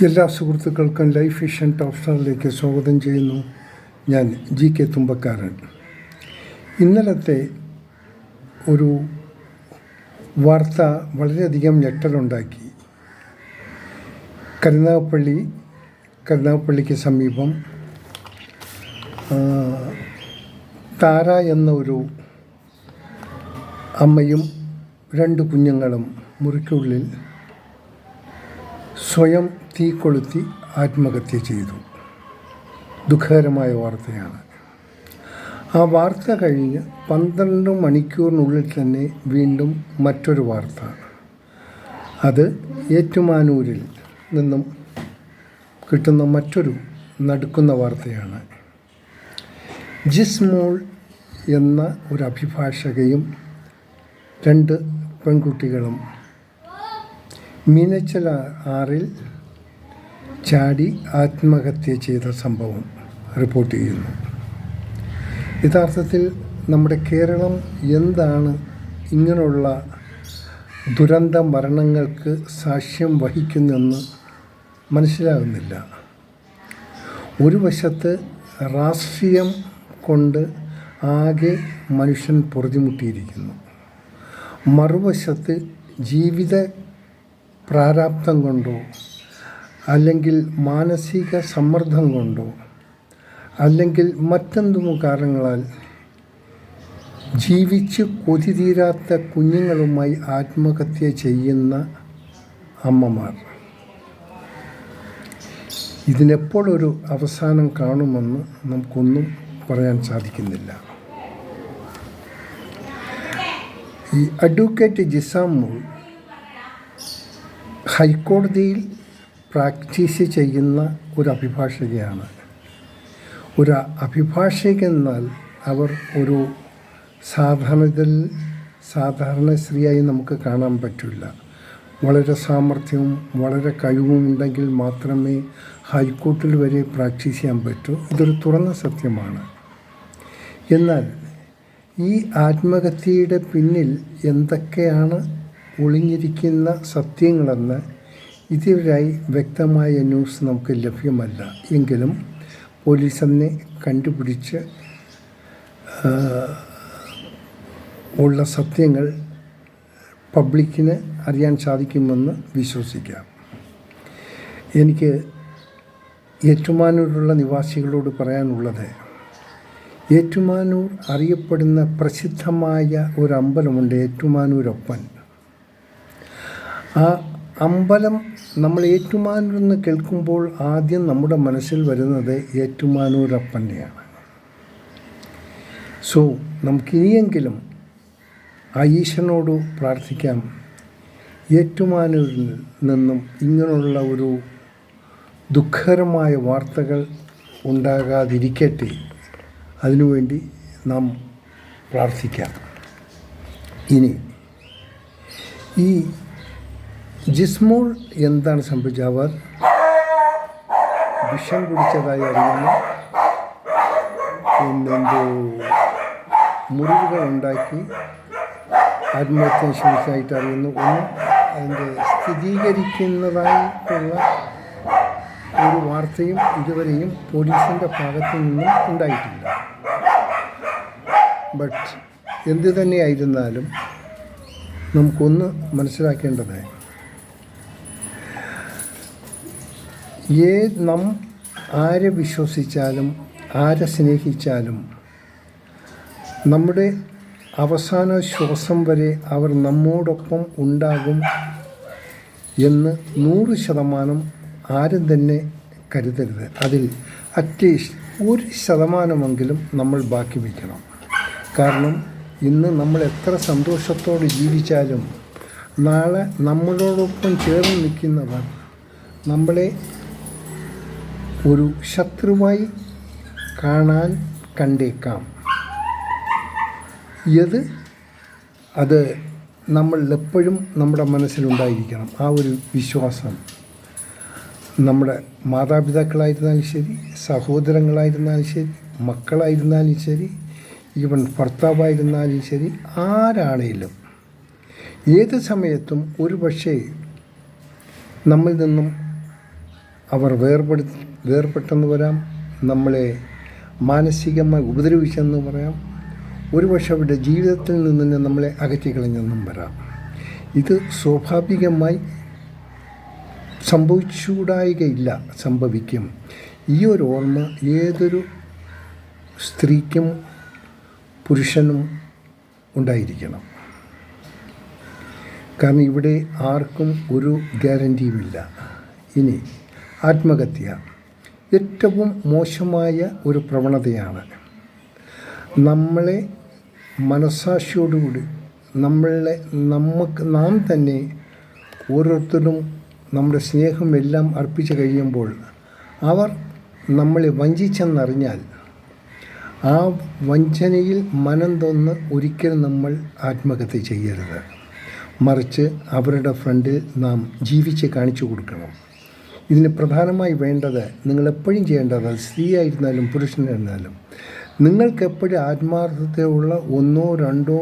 എല്ലാ സുഹൃത്തുക്കൾക്കും life vision top സ്റ്റാറിലേക്ക് സ്വാഗതം ചെയ്യുന്നു. ഞാൻ GK തുമ്പക്കാരൻ. ഇന്നലത്തെ ഒരു വാർത്ത വളരെയധികം ഞെട്ടലുണ്ടാക്കി. കരുനാഗപ്പള്ളിക്ക് സമീപം താര എന്ന ഒരു അമ്മയും 2 കുഞ്ഞുങ്ങളും മുറിക്കുള്ളിൽ സ്വയം തീ കൊളുത്തി ആത്മഹത്യ ചെയ്തു. ദുഃഖകരമായ വാർത്തയാണ്. ആ വാർത്ത കഴിഞ്ഞ് 12 മണിക്കൂറിനുള്ളിൽ തന്നെ വീണ്ടും മറ്റൊരു വാർത്ത. അത് ഏറ്റുമാനൂരിൽ നിന്നും കിട്ടുന്ന മറ്റൊരു നടുക്കുന്ന വാർത്തയാണ്. ജിസ്മോൾ എന്ന ഒരു അഭിഭാഷകയും 2 പെൺകുട്ടികളും മീനച്ചൽ ആറിൽ ചാടി ആത്മഹത്യ ചെയ്ത സംഭവം റിപ്പോർട്ട് ചെയ്യുന്നു. യഥാർത്ഥത്തിൽ നമ്മുടെ കേരളം എന്താണ് ഇങ്ങനെയുള്ള ദുരന്ത മരണങ്ങൾക്ക് സാക്ഷ്യം വഹിക്കുന്നെന്ന് മനസ്സിലാകുന്നില്ല. ഒരു വശത്ത് രാഷ്ട്രീയം കൊണ്ട് ആകെ മനുഷ്യൻ പൊറുതിമുട്ടിയിരിക്കുന്നു. മറുവശത്ത് ജീവിത പ്രാരാബ്ധം കൊണ്ടോ അല്ലെങ്കിൽ മാനസിക സമ്മർദ്ദം കൊണ്ടോ അല്ലെങ്കിൽ മറ്റെന്തും കാരണങ്ങളാൽ ജീവിച്ച് കൊതി തീരാത്ത കുഞ്ഞുങ്ങളുമായി ആത്മഹത്യ ചെയ്യുന്ന അമ്മമാർ. ഇതിനെപ്പോഴൊരു അവസാനം കാണുമെന്ന് നമുക്കൊന്നും പറയാൻ സാധിക്കുന്നില്ല. ഈ അഡ്വക്കേറ്റ് ജിസ്മോൾ ഹൈക്കോടതിയിൽ പ്രാക്ടീസ് ചെയ്യുന്ന ഒരു അഭിഭാഷകയാണ്. ഒരു അഭിഭാഷകനെന്നാൽ അവർ ഒരു സാധാരണ സ്ത്രീയായി നമുക്ക് കാണാൻ പറ്റില്ല. വളരെ സാമർഥ്യവും വളരെ കഴിവും ഉണ്ടെങ്കിൽ മാത്രമേ ഹൈക്കോർട്ടിൽ വരെ പ്രാക്ടീസ് ചെയ്യാൻ പറ്റൂ. ഇതൊരു തുറന്ന സത്യമാണ്. എന്നാൽ ഈ ആത്മഹത്യയുടെ പിന്നിൽ എന്തൊക്കെയാണ് ഒളിഞ്ഞിരിക്കുന്ന സത്യങ്ങളെന്ന് ഇതുവരെയായി വ്യക്തമായ ന്യൂസ് നമുക്ക് ലഭ്യമല്ല. എങ്കിലും പോലീസ് തന്നെ കണ്ടുപിടിച്ച് ഉള്ള സത്യങ്ങൾ പബ്ലിക്കിന് അറിയാൻ സാധിക്കുമെന്ന് വിശ്വസിക്കാം. എനിക്ക് ഏറ്റുമാനൂരിലുള്ള നിവാസികളോട് പറയാനുള്ളത്, ഏറ്റുമാനൂർ അറിയപ്പെടുന്ന പ്രസിദ്ധമായ ഒരു അമ്പലമുണ്ട്, ഏറ്റുമാനൂരപ്പൻ. ആ അമ്പലം നമ്മൾ ഏറ്റുമാനൂരെന്ന് കേൾക്കുമ്പോൾ ആദ്യം നമ്മുടെ മനസ്സിൽ വരുന്നത് ഏറ്റുമാനൂരപ്പനെയാണ്. സോ നമുക്കിനിയെങ്കിലും ആ ഈശ്വരനോട് പ്രാർത്ഥിക്കാം, ഏറ്റുമാനൂരിൽ നിന്നും ഇങ്ങനെയുള്ള ഒരു ദുഃഖകരമായ വാർത്തകൾ ഉണ്ടാകാതിരിക്കട്ടെ. അതിനുവേണ്ടി നാം പ്രാർത്ഥിക്കാം. ഇനി ഈ ജിസ്മോൾ എന്താണ് സംഭവിച്ചത്? അവർ വിഷം കുടിച്ചതായി അറിയുന്നു. പിന്നെന്തോ മുറിവുകൾ ഉണ്ടാക്കി ആത്മഹത്യ ശ്രമിച്ചതായിട്ട് അറിയുന്നു. ഒന്നും അതിൻ്റെ സ്ഥിരീകരിക്കുന്നതായിട്ടുള്ള ഒരു വാർത്തയും ഇതുവരെയും പോലീസിൻ്റെ ഭാഗത്തു നിന്നും ഉണ്ടായിട്ടില്ല. ബട്ട് എന്തു തന്നെയായിരുന്നാലും നമുക്കൊന്ന് മനസ്സിലാക്കേണ്ടത്, ആരെ വിശ്വസിച്ചാലും ആരെ സ്നേഹിച്ചാലും നമ്മുടെ അവസാന ശ്വാസം വരെ അവർ നമ്മോടൊപ്പം ഉണ്ടാകും എന്ന് 100% ആരും തന്നെ കരുതരുത്. അതിൽ അറ്റ്ലീസ്റ്റ് 1% നമ്മൾ ബാക്കി വയ്ക്കണം. കാരണം ഇന്ന് നമ്മൾ എത്ര സന്തോഷത്തോടെ ജീവിച്ചാലും നാളെ നമ്മളോടൊപ്പം ചേർന്ന് നിൽക്കുന്നവർ നമ്മളെ ഒരു ശത്രുവായി കാണാൻ കണ്ടേക്കാം. അത് നമ്മൾ എപ്പോഴും നമ്മുടെ മനസ്സിലുണ്ടായിരിക്കണം. ആ ഒരു വിശ്വാസം നമ്മുടെ മാതാപിതാക്കളായിരുന്നാലും ശരി, സഹോദരങ്ങളായിരുന്നാലും ശരി, മക്കളായിരുന്നാലും ശരി, ഈവൻ ഭർത്താവായിരുന്നാലും ശരി, ആരാണേലും ഏത് സമയത്തും ഒരു പക്ഷേ നമ്മിൽ നിന്നും അവർ വേർപെട്ടെന്ന് വരാം, നമ്മളെ മാനസികമായി ഉപദ്രവിച്ചെന്ന് പറയാം, ഒരുപക്ഷെ അവരുടെ ജീവിതത്തിൽ നിന്ന് തന്നെ നമ്മളെ അകറ്റിക്കളഞ്ഞെന്നും വരാം. ഇത് സ്വാഭാവികമായി സംഭവിച്ചുകൂടായികയില്ല, സംഭവിക്കും. ഈ ഒരു ഓർമ്മ ഏതൊരു സ്ത്രീക്കും പുരുഷനും ഉണ്ടായിരിക്കണം. കാരണം ഇവിടെ ആർക്കും ഒരു ഗ്യാരൻറ്റിയുമില്ല. ഇനി ആത്മഹത്യ ഏറ്റവും മോശമായ ഒരു പ്രവണതയാണ്. നമ്മളെ മനസ്സാക്ഷിയോടുകൂടി നാം തന്നെ ഓരോരുത്തരും നമ്മുടെ സ്നേഹമെല്ലാം അർപ്പിച്ചു കഴിയുമ്പോൾ അവർ നമ്മളെ വഞ്ചിച്ചെന്നറിഞ്ഞാൽ ആ വഞ്ചനയിൽ മനം തൊന്ന് ഒരിക്കലും നമ്മൾ ആത്മഹത്യ ചെയ്യരുത്. മറിച്ച് അവരുടെ ഫ്രണ്ടിൽ നാം ജീവിച്ച് കാണിച്ചു കൊടുക്കണം. ഇതിന് പ്രധാനമായി വേണ്ടത്, നിങ്ങളെപ്പോഴും ചെയ്യേണ്ടത്, സ്ത്രീ ആയിരുന്നാലും പുരുഷനായിരുന്നാലും, നിങ്ങൾക്കെപ്പോഴും ആത്മാർത്ഥതയുള്ള 1-2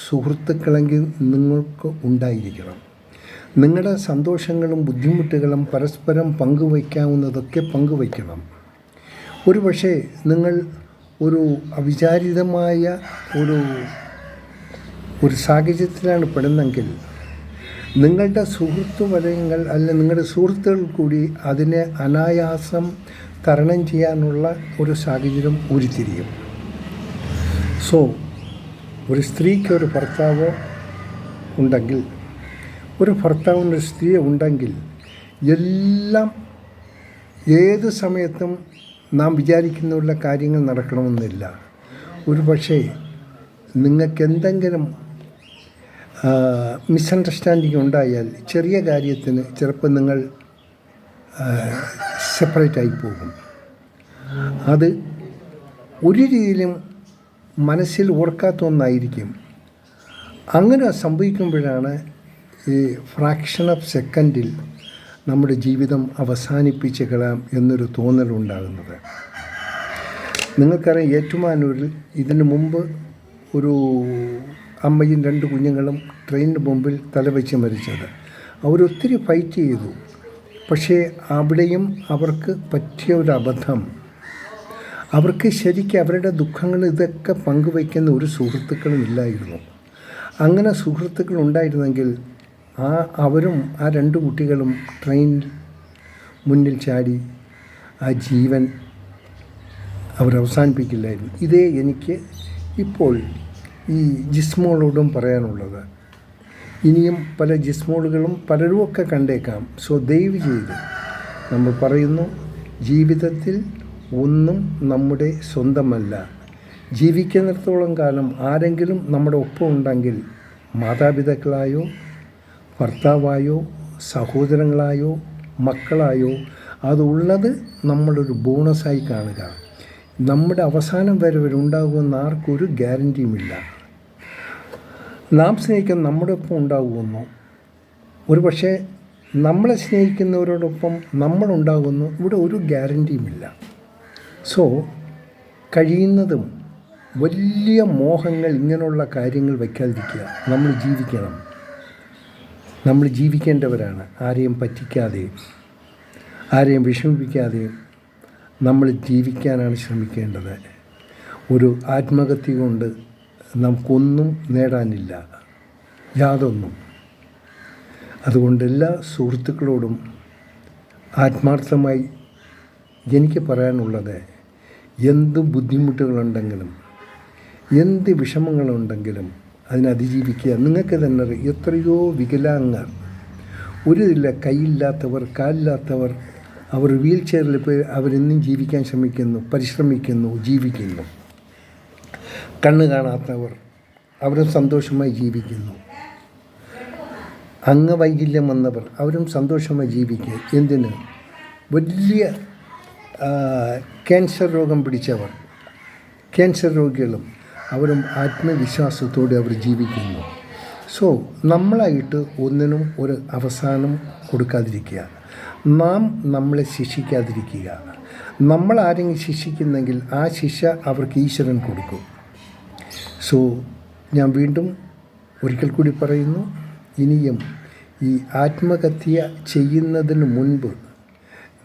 സുഹൃത്തുക്കളെങ്കിൽ നിങ്ങൾക്ക് ഉണ്ടായിരിക്കണം. നിങ്ങളുടെ സന്തോഷങ്ങളും ബുദ്ധിമുട്ടുകളും പരസ്പരം പങ്കുവയ്ക്കാവുന്നതൊക്കെ പങ്കുവയ്ക്കണം. ഒരുപക്ഷേ നിങ്ങൾ ഒരു അവിചാരിതമായ ഒരു സാഹചര്യത്തിലാണ് പെടുന്നെങ്കിൽ നിങ്ങളുടെ സുഹൃത്തു വലയങ്ങൾ നിങ്ങളുടെ സുഹൃത്തുക്കൾ കൂടി അതിനെ അനായാസം തരണം ചെയ്യാനുള്ള ഒരു സാഹചര്യം ഉരുത്തിരിയും. ഒരു സ്ത്രീക്ക് ഒരു ഭർത്താവോ ഉണ്ടെങ്കിൽ, ഒരു ഭർത്താവിന് ഒരു സ്ത്രീ ഉണ്ടെങ്കിൽ, എല്ലാം ഏത് സമയത്തും നാം വിചാരിക്കുന്നുള്ള കാര്യങ്ങൾ നടക്കണമെന്നില്ല. ഒരു പക്ഷേ നിങ്ങൾക്ക് എന്തെങ്കിലും മിസ്അണ്ടർസ്റ്റാൻഡിങ് ഉണ്ടായാൽ ചെറിയ കാര്യത്തിന് ചിലപ്പോൾ നിങ്ങൾ സെപ്പറേറ്റായി പോകും. അത് ഒരു രീതിയിലും മനസ്സിൽ ഓർക്കാത്ത ഒന്നായിരിക്കും. അങ്ങനെ സംഭവിക്കുമ്പോഴാണ് ഈ ഫ്രാക്ഷൻ ഓഫ് സെക്കൻഡിൽ നമ്മുടെ ജീവിതം അവസാനിപ്പിച്ച് കളയാം എന്നൊരു തോന്നലുണ്ടാകുന്നത്. നിങ്ങൾക്കറിയാം, ഏറ്റുമാനൂരിൽ ഇതിനു മുമ്പ് ഒരു അമ്മയും 2 കുഞ്ഞുങ്ങളും ട്രെയിനിന് മുമ്പിൽ തലവെച്ച് മരിച്ചത്. അവരൊത്തിരി ഫൈറ്റ് ചെയ്തു. പക്ഷേ അവിടെയും അവർക്ക് പറ്റിയ ഒരു അബദ്ധം, അവർക്ക് ശരിക്കും അവരുടെ ദുഃഖങ്ങൾ ഇതൊക്കെ പങ്കുവയ്ക്കുന്ന ഒരു സുഹൃത്തുക്കളും ഇല്ലായിരുന്നു. അങ്ങനെ സുഹൃത്തുക്കൾ ഉണ്ടായിരുന്നെങ്കിൽ അവരും ആ 2 കുട്ടികളും ട്രെയിനിൽ മുന്നിൽ ചാടി ആ ജീവൻ അവരവസാനിപ്പിക്കില്ലായിരുന്നു. ഇതേ എനിക്ക് ഇപ്പോൾ ഈ ജിസ്മോളോടും പറയാനുള്ളത്. ഇനിയും പല ജിസ്മോളുകളും പലരുമൊക്കെ കണ്ടേക്കാം. ദയവ് ചെയ്ത് നമ്മൾ പറയുന്നു, ജീവിതത്തിൽ ഒന്നും നമ്മുടെ സ്വന്തമല്ല. ജീവിക്കുന്നിടത്തോളം കാലം ആരെങ്കിലും നമ്മുടെ ഒപ്പം ഉണ്ടെങ്കിൽ, മാതാപിതാക്കളായോ ഭർത്താവായോ സഹോദരങ്ങളായോ മക്കളായോ, അതുള്ളത് നമ്മളൊരു ബോണസായി കാണുക. നമ്മുടെ അവസാനം വരെ ഉണ്ടാകുമെന്ന് ആർക്കൊരു ഗ്യാരൻറ്റിയുമില്ല. നാം സ്നേഹിക്കുന്ന നമ്മുടെ ഒപ്പം ഉണ്ടാകുമെന്നോ, ഒരു പക്ഷേ നമ്മളെ സ്നേഹിക്കുന്നവരോടൊപ്പം നമ്മളുണ്ടാകുന്നു, ഇവിടെ ഒരു ഗ്യാരൻറ്റിയുമില്ല. കഴിയുന്നതും വലിയ മോഹങ്ങൾ, ഇങ്ങനെയുള്ള കാര്യങ്ങൾ വയ്ക്കാതിരിക്കുക. നമ്മൾ ജീവിക്കണം, നമ്മൾ ജീവിക്കേണ്ടവരാണ്. ആരെയും പറ്റിക്കാതെയും ആരെയും വിഷമിപ്പിക്കാതെയും നമ്മൾ ജീവിക്കാനാണ് ശ്രമിക്കേണ്ടത്. ഒരു ആത്മഹത്യ കൊണ്ട് നമുക്കൊന്നും നേടാനില്ല, യാതൊന്നും. അതുകൊണ്ട് എല്ലാ സുഹൃത്തുക്കളോടും ആത്മാർത്ഥമായി എനിക്ക് പറയാനുള്ളത്, എന്ത് ബുദ്ധിമുട്ടുകളുണ്ടെങ്കിലും എന്ത് വിഷമങ്ങളുണ്ടെങ്കിലും അതിനെ അതിജീവിക്കുക. നിങ്ങൾക്ക് തന്നെ എത്രയോ വികലാംഗർ, കൈയില്ലാത്തവർ, കാലില്ലാത്തവർ, അവർ വീൽ ചെയറിൽ പോയി അവരെന്നും ജീവിക്കാൻ ശ്രമിക്കുന്നു, പരിശ്രമിക്കുന്നു, ജീവിക്കുന്നു. കണ്ണ് കാണാത്തവർ അവരും സന്തോഷമായി ജീവിക്കുന്നു. അംഗവൈകല്യം വന്നവർ അവരും സന്തോഷമായി ജീവിക്കുക. എന്തിന്? വലിയ ക്യാൻസർ രോഗം പിടിച്ചവർ, ക്യാൻസർ രോഗികളും അവരും ആത്മവിശ്വാസത്തോടെ അവർ ജീവിക്കുന്നു. നമ്മളായിട്ട് ഒന്നിനും ഒരു അവസാനം കൊടുക്കാതിരിക്കുക. നാം നമ്മളെ ശിക്ഷിക്കാതിരിക്കുക. നമ്മൾ ആരെങ്കിലും ശിക്ഷിക്കുന്നെങ്കിൽ ആ ശിക്ഷ അവർക്ക് ഈശ്വരൻ കൊടുക്കും. ഞാൻ വീണ്ടും ഒരിക്കൽ കൂടി പറയുന്നു, ഇനിയും ഈ ആത്മഹത്യ ചെയ്യുന്നതിന് മുൻപ്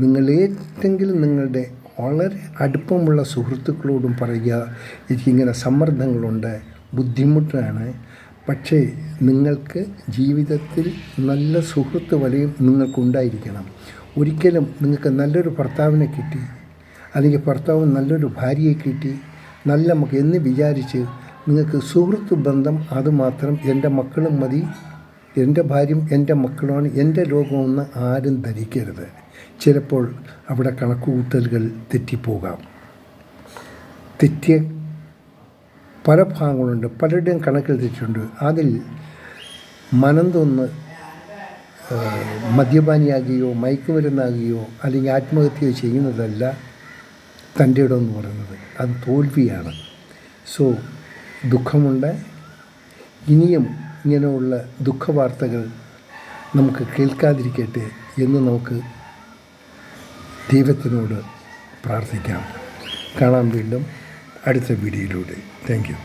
നിങ്ങൾ ഏറ്റെങ്കിലും നിങ്ങളുടെ വളരെ അടുപ്പമുള്ള സുഹൃത്തുക്കളോടും പറയുക, എനിക്കിങ്ങനെ സമ്മർദ്ദങ്ങളുണ്ട്, ബുദ്ധിമുട്ടാണ്. പക്ഷേ നിങ്ങൾക്ക് ജീവിതത്തിൽ നല്ല സുഹൃത്ത് വലയം നിങ്ങൾക്കുണ്ടായിരിക്കണം. ഒരിക്കലും നിങ്ങൾക്ക് നല്ലൊരു ഭർത്താവിനെ കിട്ടി, അല്ലെങ്കിൽ ഭർത്താവ് നല്ലൊരു ഭാര്യയെ കിട്ടി, നല്ല നമുക്ക് എന്ന് വിചാരിച്ച് നിങ്ങൾക്ക് സുഹൃത്ത് ബന്ധം അതുമാത്രം എൻ്റെ മക്കളും മതി, എൻ്റെ ഭാര്യയും എൻ്റെ മക്കളുമാണ് എൻ്റെ ലോകമെന്ന് ആരും ധരിക്കരുത്. ചിലപ്പോൾ അവിടെ കണക്കുകൂട്ടലുകൾ തെറ്റിപ്പോകാം. തെറ്റിയ പല ഭാഗങ്ങളുണ്ട്, പലരുടെയും കണക്കിൽ തെറ്റുണ്ട്. അതിൽ മനം തോന്ന് മദ്യപാനിയാകുകയോ മയക്കുമരുന്നാകുകയോ അല്ലെങ്കിൽ ആത്മഹത്യ ചെയ്യുന്നതല്ല തൻ്റെ ഇടമെന്ന് പറയുന്നത്, അത് തോൽവിയാണ്. സോ ദുഃഖമുണ്ട്. ഇനിയും ഇങ്ങനെയുള്ള ദുഃഖവാർത്തകൾ നമുക്ക് കേൾക്കാതിരിക്കട്ടെ എന്ന് നമുക്ക് ദൈവത്തിനോട് പ്രാർത്ഥിക്കാം. കാണാം വീണ്ടും അടുത്ത വീഡിയോയിലൂടെ. Thank you.